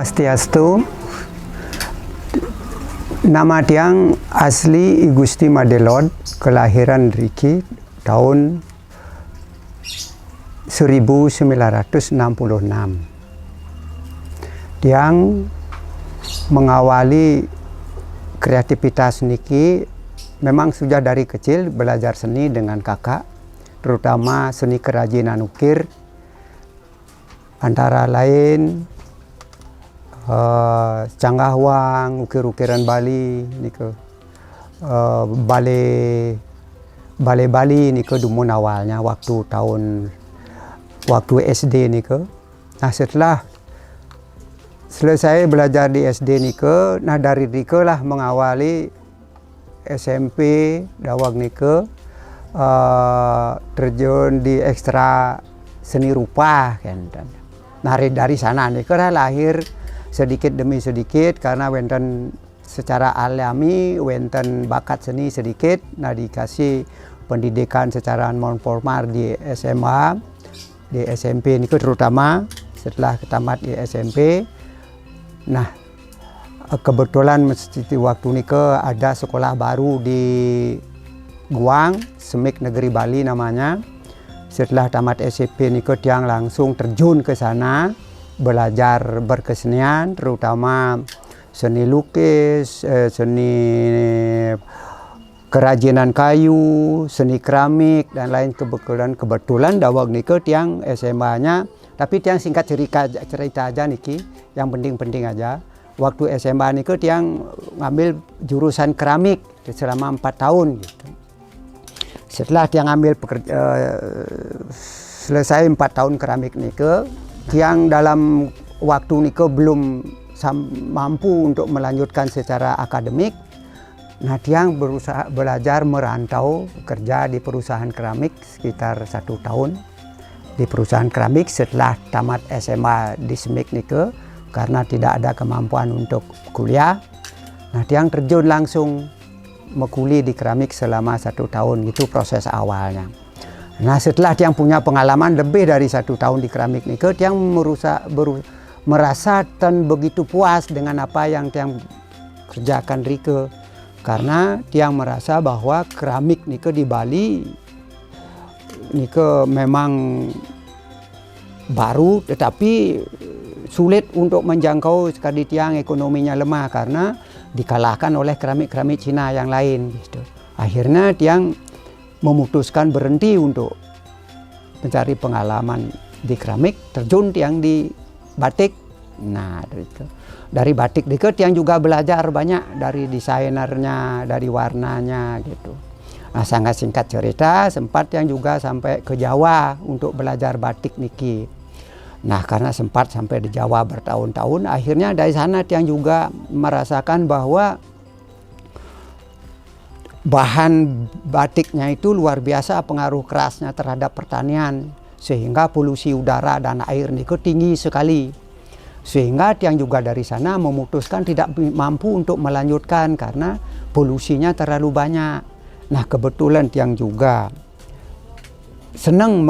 Swastiastu. Nama tiang asli I Gusti Madelod, kelahiran Riki tahun 1966. Tiang mengawali kreativitas niki memang sudah dari kecil belajar seni dengan kakak, terutama seni kerajinan ukir, antara lain Canggahwang, ukir-ukiran Bali nike, balai Bali nike dumun awalnya waktu SD nike. Nah setelah selesai belajar di SD nike, nah dari nike lah mengawali SMP dawag nike, terjun di ekstra seni rupa kan. Nah dari sana nike lah lahir sedikit demi sedikit, karena wenten secara alami wenten bakat seni sedikit. Nah dikasih pendidikan secara non formal di SMA, di SMP ini terutama setelah tamat di SMP. Nah kebetulan waktu ini ada sekolah baru di Guang, Semik Negeri Bali namanya. Setelah tamat SMP ini tiang langsung terjun ke sana, belajar berkesenian, terutama seni lukis, seni kerajinan kayu, seni keramik dan lain. Kebetulan dawag nike tiang SMA-nya, tapi tiang singkat cerita aja niki, yang penting-penting aja. Waktu SMA nike tiang ngambil jurusan keramik selama 4 tahun gitu. Setelah tiang ngambil selesai 4 tahun keramik nike, tiang dalam waktu nike belum mampu untuk melanjutkan secara akademik. Nah tiang berusaha belajar merantau kerja di perusahaan keramik sekitar 1 tahun di perusahaan keramik. Setelah tamat SMA di Semik nike, karena tidak ada kemampuan untuk kuliah, nah tiang terjun langsung mekuli di keramik selama 1 tahun. Itu proses awalnya. Nah setelah tiang punya pengalaman lebih dari 1 tahun di keramik nike, tiang merasa dan begitu puas dengan apa yang tiang kerjakan rike, karena tiang merasa bahwa keramik nike di Bali nike memang baru, tetapi sulit untuk menjangkau sekali tiang, ekonominya lemah karena dikalahkan oleh keramik-keramik Cina yang lain gitu. Akhirnya tiang memutuskan berhenti untuk mencari pengalaman di keramik, terjun tiang di batik. Nah dari batik dike tiang juga belajar banyak dari desainernya, dari warnanya gitu. Nah sangat singkat cerita, sempat tiang juga sampai ke Jawa untuk belajar batik niki. Nah karena sempat sampai di Jawa bertahun-tahun, akhirnya dari sana tiang juga merasakan bahwa bahan batiknya itu luar biasa pengaruh kerasnya terhadap pertanian, sehingga polusi udara dan air nike tinggi sekali. Sehingga tiang juga dari sana memutuskan tidak mampu untuk melanjutkan karena polusinya terlalu banyak. Nah kebetulan tiang juga senang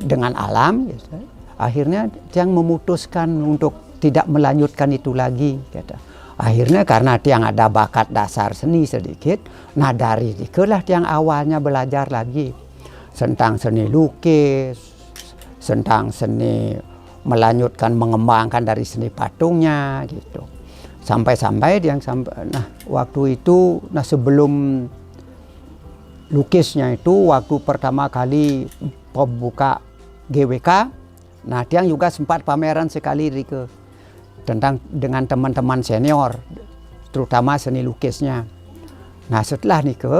dengan alam, gitu. Akhirnya tiang memutuskan untuk tidak melanjutkan itu lagi, gitu. Akhirnya karena tiang ada bakat dasar seni sedikit, nah dari itulah tiang awalnya belajar lagi tentang seni lukis, tentang seni melanjutkan mengembangkan dari seni patungnya gitu. Sampai tiang nah waktu itu, nah sebelum lukisnya itu waktu pertama kali pembuka GWK, nah tiang juga sempat pameran sekali rike tentang dengan teman-teman senior, terutama seni lukisnya. Nah setelah nike,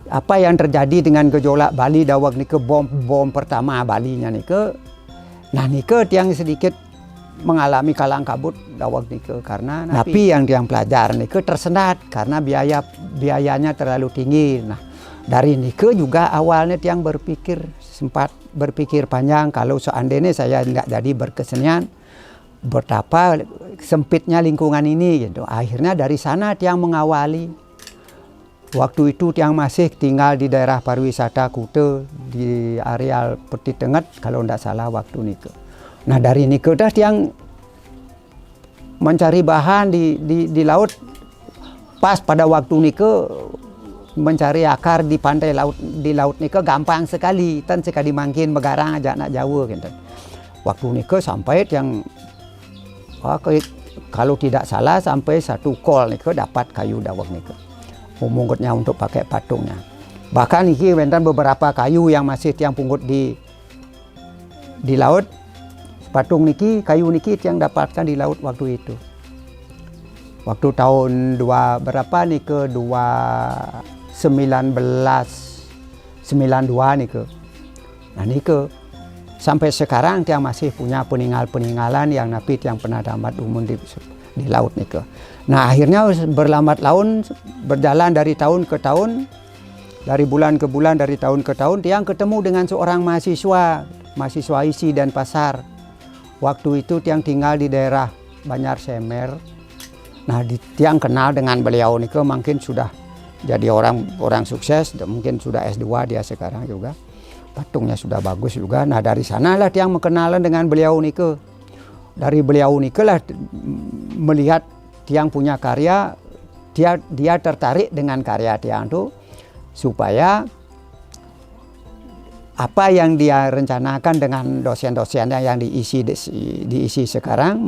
apa yang terjadi dengan gejolak Bali dawag nike, bom pertama Balinya nike, nah nike tiang sedikit mengalami kalang kabut dawag nike, karena tapi yang tiang pelajar nike tersendat karena biayanya terlalu tinggi. Nah dari nike juga awalnya tiang sempat berpikir panjang, kalau seandainya saya nggak jadi berkesenian, betapa sempitnya lingkungan ini gitu. Akhirnya dari sana tiang mengawali. Waktu itu tiang masih tinggal di daerah pariwisata Kute di areal Peti Tenget kalau tidak salah waktu nike. Nah dari nike dah tiang mencari bahan di laut. Pas pada waktu nike mencari akar di pantai laut, di laut nike gampang sekali, tan sekali mungkin begarang aja nak Jawa gitu. Waktu nike sampai yang kalau tidak salah sampai 1 kol nike dapat kayu dawet nike. Punggutnya untuk pakai patungnya. Bahkan niki wenten beberapa kayu yang masih tiang punggut di laut. Patung niki, kayu niki yang dapatkan di laut waktu itu. Waktu tahun berapa nih ke 1992 nih ke. Nah nih ke sampai sekarang dia masih punya peninggalan yang napi yang pernah dapat umum di laut nih ke. Nah akhirnya berlambat laun berjalan dari tahun ke tahun, dari bulan ke bulan, dari tahun ke tahun, dia ketemu dengan seorang mahasiswa isi dan pasar. Waktu itu tiang tinggal di daerah Banjar Semer. Nah, tiang kenal dengan beliau nih, mungkin sudah jadi orang sukses, mungkin sudah S2 dia sekarang juga. Patungnya sudah bagus juga. Nah, dari sanalah tiang mengenalan dengan beliau nih. Dari beliau nih lah melihat tiang punya karya, dia tertarik dengan karya tiang tuh supaya apa yang dia rencanakan dengan dosen-dosennya yang diisi sekarang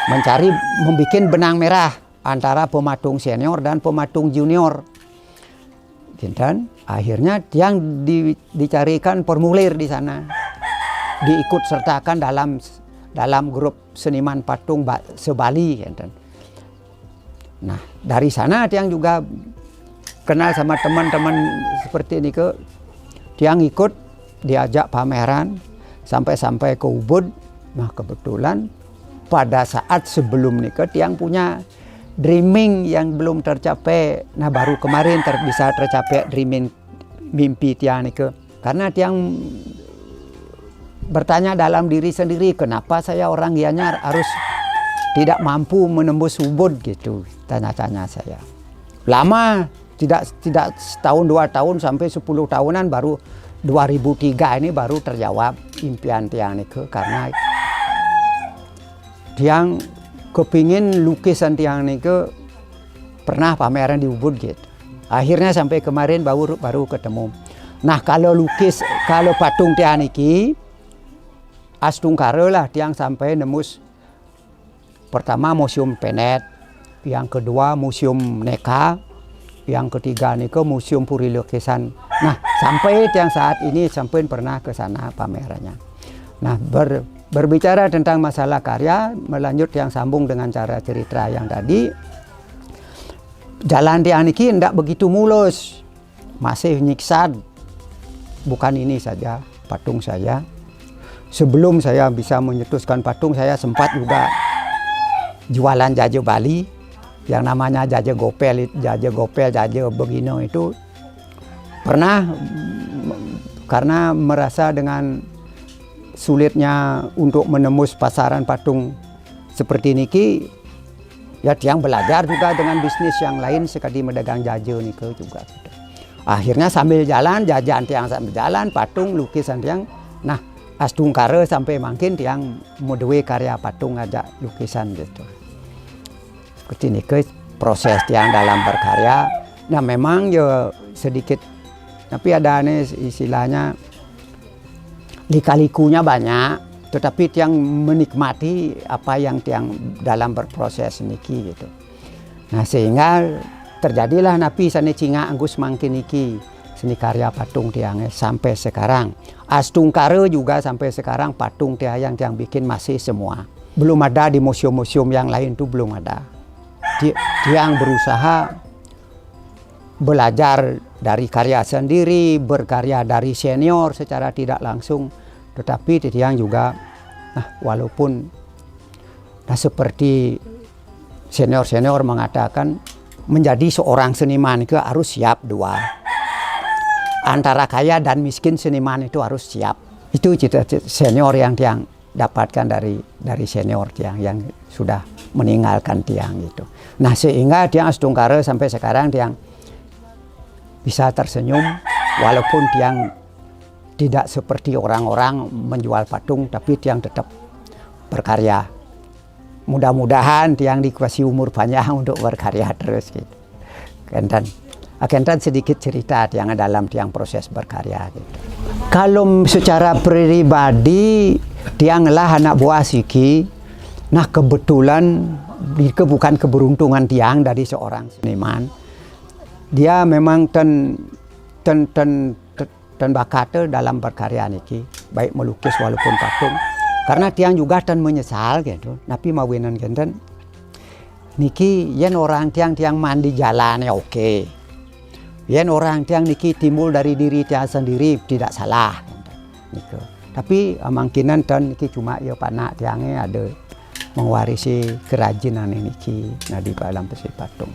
mencari membuat benang merah antara pematung senior dan pematung junior. Dan akhirnya yang dicarikan formulir di sana, diikut sertakan dalam grup seniman patung se-Bali. Nah dari sana tiang juga kenal sama teman-teman seperti ini tiang ikut diajak pameran sampai ke Ubud. Nah kebetulan pada saat sebelum nikah tiang punya dreaming yang belum tercapai. Nah baru kemarin bisa tercapai dreaming mimpi tiang nikah. Karena tiang bertanya dalam diri sendiri, kenapa saya orang Gianyar harus tidak mampu menembus Ubud gitu, tanya-tanya saya. Lama, tidak setahun 2 tahun sampai 10 tahunan baru 2003 ini baru terjawab impian tiang nikah, karena tiang kepingin lukisan tiang nikah pernah pameran di Ubud gitu. Akhirnya sampai kemarin baru ketemu. Nah kalau patung tiang niki Astungkara lah tiang sampai nembus pertama Museum Penet, yang kedua Museum Neka, yang ketiga nih ke Museum Puri Lukisan. Nah sampai yang saat ini sampai pernah ke sana pamerannya. Nah berbicara tentang masalah karya, melanjut yang sambung dengan cara cerita yang tadi. Jalan tiang niki tidak begitu mulus, masih nyiksad. Bukan ini saja, patung saya. Sebelum saya bisa menyetuskan patung, saya sempat juga jualan jaje Bali. Yang namanya jaje gopel, jaje begino itu pernah, karena merasa dengan sulitnya untuk menembus pasaran patung seperti niki, ya tiang belajar juga dengan bisnis yang lain sekali medagang jaje niki juga. Akhirnya sambil jalan, jajan tiang sambil jalan, patung lukisan tiang. Nah Astungkara sampai makin tiang modwe karya patung ada lukisan gitu. Seperti ini proses tiang dalam berkarya. Nah memang ya sedikit, tapi ada nih istilahnya lika-likunya banyak, tetapi tiang menikmati apa yang tiang dalam berproses niki gitu. Nah sehingga terjadilah napi sane cinga anggus mangkin niki seni karya patung tiangnya sampai sekarang. Astungkara juga sampai sekarang patung tiang yang tiang bikin masih semua. Belum ada di museum-museum yang lain tuh belum ada. Tiang berusaha belajar dari karya sendiri, berkarya dari senior secara tidak langsung, tetapi tiang juga walaupun seperti senior-senior mengatakan menjadi seorang seniman itu harus siap dua. Antara kaya dan miskin seniman itu harus siap. Itu cita-cita senior yang tiang dapatkan dari senior tiang yang sudah meninggalkan tiang itu. Nah sehingga tiang Astungkara sampai sekarang tiang bisa tersenyum walaupun tiang tidak seperti orang-orang menjual patung, tapi tiang tetap berkarya mudah-mudahan tiang dikasih umur panjang untuk berkarya terus gitu. Kentan sedikit cerita tiang dalam tiang proses berkarya gitu. Kalau secara pribadi tianglah anak buah Siki. Nah kebetulan bukan keberuntungan tiang dari seorang seniman. Dia memang bakat dalam berkarya niki, baik melukis walaupun patung. Karena tiang juga menyesal gitu. Tapi mawinan kenten niki yen orang tiang mandi jalan ya oke. Yen orang tiang niki timbul dari diri tiang sendiri tidak salah. Gitu. Tapi mungkinan niki cuma ya panak tiangnya ada mewarisi kerajinan niki nah di dalam besi patung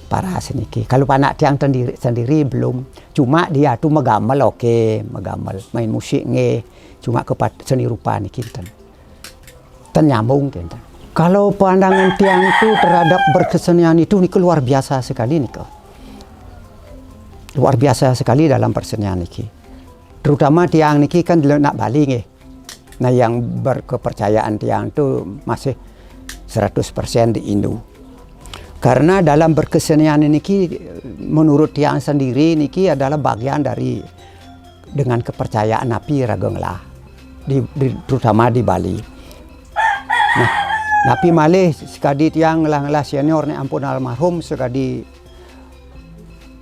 para seniki. Kalau panak tiang sendiri belum, cuma dia tuh megamel oke, megamel main musik nge, cuma ke seni rupa niki ten nyambung kenten. Kalau pandangan tiang itu terhadap berkesenian itu niki luar biasa sekali niki. Luar biasa sekali dalam persenian niki. Terutama tiang niki kan nak Bali nggih. Nah yang berkepercayaan tiang itu masih 100% di Indo. Karena dalam berkesenian niki menurut tiang sendiri niki adalah bagian dari dengan kepercayaan napi rageng lah. Terutama di Bali. Nah, napi malih sekadi tiang ngelah senior ni ampun almarhum sekadi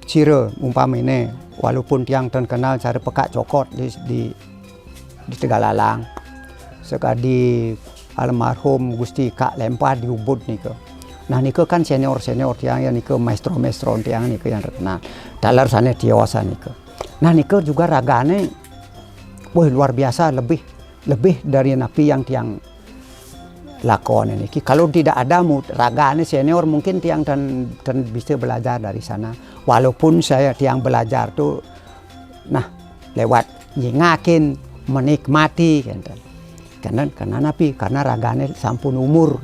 cire umpamine walaupun tiang terkenal cara pekak cokot di Tegalalang. Sekadi almarhum Gusti Kak Lempar di Ubud nika. Nah nika kan senior tiang yang nika maestro tiang nika yang terkenal. Dalar sana tiosa nika. Nah nika juga ragane luar biasa lebih dari napi yang tiang lakon niki. Kalau tidak ada ragane senior mungkin tiang dan bisa belajar dari sana. Walaupun saya tiang belajar tuh nah lewat nyingakin menikmati kenten. Karena napi karena ragane sampun umur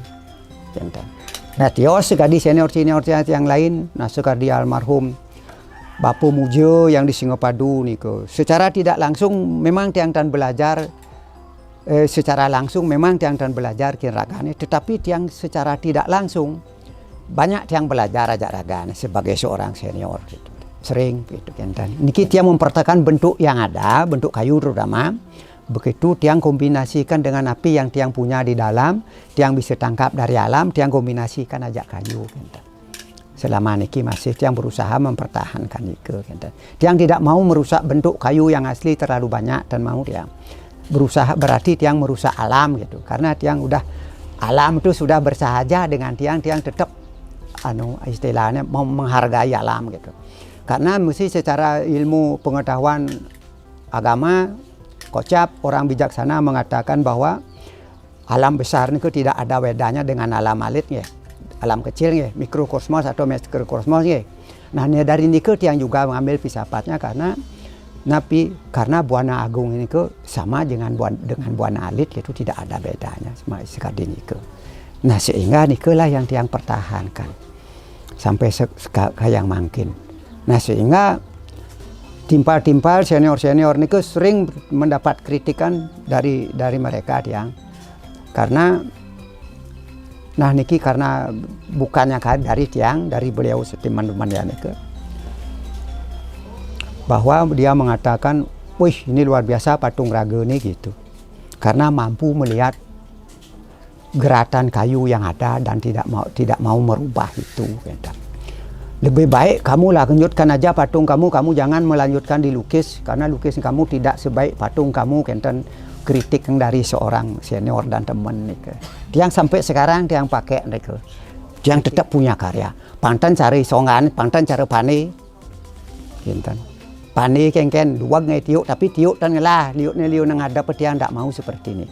kenten. Nah tios sekadi senior yang lain nah sekadi almarhum Bapu Mujo yang di Singapadu niko. Secara tidak langsung memang tiang dan belajar secara langsung memang tiang dan belajar kin ragane, tetapi tiang secara tidak langsung banyak tiang belajar aja ragane sebagai seorang senior gitu. Sering gitu kenten. Niki tiang mempertahankan bentuk yang ada, bentuk kayu terutama. Begitu tiang kombinasikan dengan api yang tiang punya di dalam, tiang bisa tangkap dari alam, tiang kombinasikan aja kayu kenten. Selama niki masih tiang berusaha mempertahankan niki kenten. Tiang tidak mau merusak bentuk kayu yang asli terlalu banyak dan mau tiang berusaha berarti tiang merusak alam gitu. Karena tiang udah alam itu sudah bersahaja dengan tiang tetap istilahnya mau menghargai alam gitu. Karena mesti secara ilmu pengetahuan agama kocap orang bijaksana mengatakan bahwa alam besar itu tidak ada bedanya dengan alam alit ya. Alam kecil ya, mikrokosmos atau makrokosmos ya. Nah dari niku tiang juga mengambil filsafatnya karena Buana Agung ini sama dengan Buana Alit itu tidak ada bedanya sama sekali niku. Nah sehingga nikulah yang tiang pertahankan sampai yang makin. Nah sehingga timpal senior niku sering mendapat kritikan dari mereka tiang karena nah niki karena bukannya dari tiang dari beliau teman-teman ya niku bahwa dia mengatakan wih ini luar biasa patung raga ini gitu karena mampu melihat gerakan kayu yang ada dan tidak mau merubah itu gitu. Lebih baik kamu lanjutkan aja patung kamu jangan melanjutkan dilukis karena lukis kamu tidak sebaik patung kamu kenten kritik yang dari seorang senior dan teman nih. Tiang sampai sekarang tiang pakai nih. Tiang tetap punya karya. Pantan cari songan, pantan cari pane. Kenten. Pane kengken dua ngai tiuk tapi tiuk tan ngelah liuk nang ada tiang tidak mau seperti ini.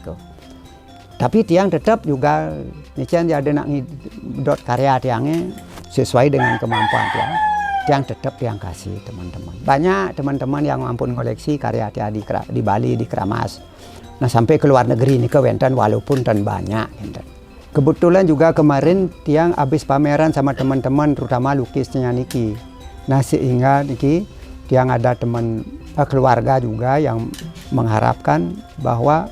Tapi tiang tetap juga nican dia ada nak dot karya tiangnya sesuai dengan kemampuan tiang tetap tiang kasih teman-teman. Banyak teman-teman yang mampu koleksi karya tiang di Bali, di Keramas. Nah sampai ke luar negeri ini ke Wenten walaupun dan banyak. Kebetulan juga kemarin tiang habis pameran sama teman-teman terutama lukisnya niki. Nah sehingga niki tiang ada teman keluarga juga yang mengharapkan bahwa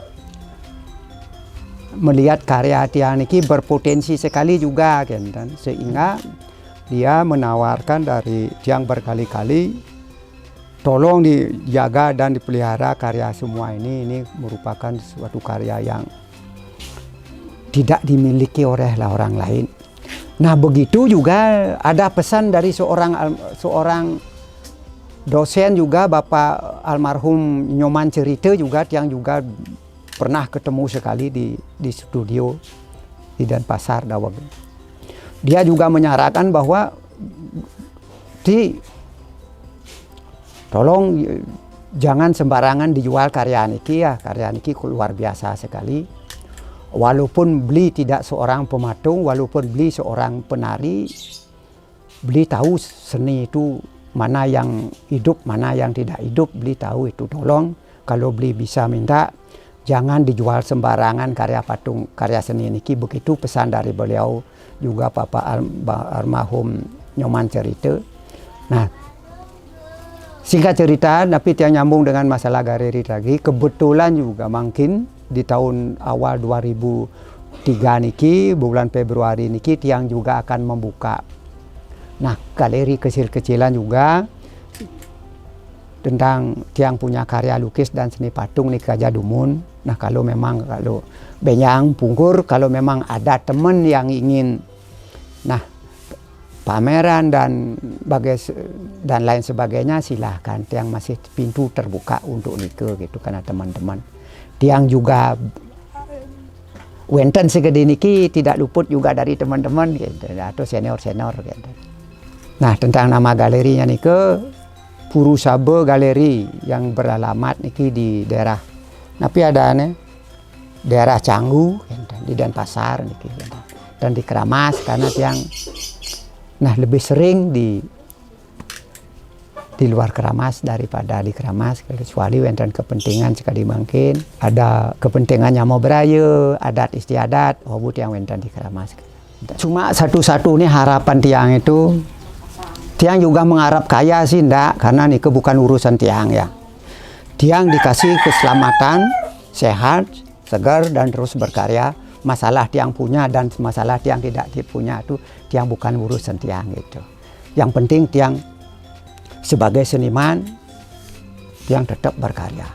melihat karya tiang niki berpotensi sekali juga kan, sehingga dia menawarkan dari tiang berkali-kali tolong dijaga dan dipelihara karya semua ini merupakan suatu karya yang tidak dimiliki oleh orang lain. Nah begitu juga ada pesan dari seorang dosen juga, Bapak almarhum Nyoman Cerita juga, yang juga pernah ketemu sekali di studio di Denpasar Dawag. Dia juga menyarankan bahwa tolong jangan sembarangan dijual karya niki ya, karya niki luar biasa sekali. Walaupun beli tidak seorang pematung, walaupun beli seorang penari, beli tahu seni itu mana yang hidup, mana yang tidak hidup, beli tahu itu. Tolong kalau beli bisa minta jangan dijual sembarangan karya patung, karya seni niki. Begitu pesan dari beliau juga, Bapak almarhum Nyoman Cerita. Nah, singkat cerita, tapi yang nyambung dengan masalah galeri lagi, kebetulan juga mungkin di tahun awal 2003 niki, bulan Februari niki, tiang juga akan membuka. Nah, galeri kecil-kecilan juga tentang tiang punya karya lukis dan seni patung nih Gajah Dumun. Nah, kalau Benyang Pungkur, kalau memang ada teman yang ingin pameran dan lain sebagainya, silahkan. Tiang masih pintu terbuka untuk nike gitu, karena teman-teman tiang juga wenten segede niki tidak luput juga dari teman-teman gitu, atau senior gitu. Nah, tentang nama galerinya nike Purusabe Galeri yang beralamat niki di daerah daerah Canggu di Denpasar niki, dan di Keramas, karena tiang lebih sering di luar Keramas daripada di Keramas, kecuali wenten kepentingan sekali mungkin ada kepentingannya mau beraya, adat istiadat, yang wenten di Keramas. Cuma satu-satunya harapan tiang itu, tiang juga mengharap kaya sih enggak, karena ini bukan urusan tiang ya. Tiang dikasih keselamatan, sehat, segar, dan terus berkarya. Masalah tiang punya dan masalah tiang tidak punya itu tiang bukan urusan tiang gitu. Yang penting tiang sebagai seniman, tiang tetap berkarya.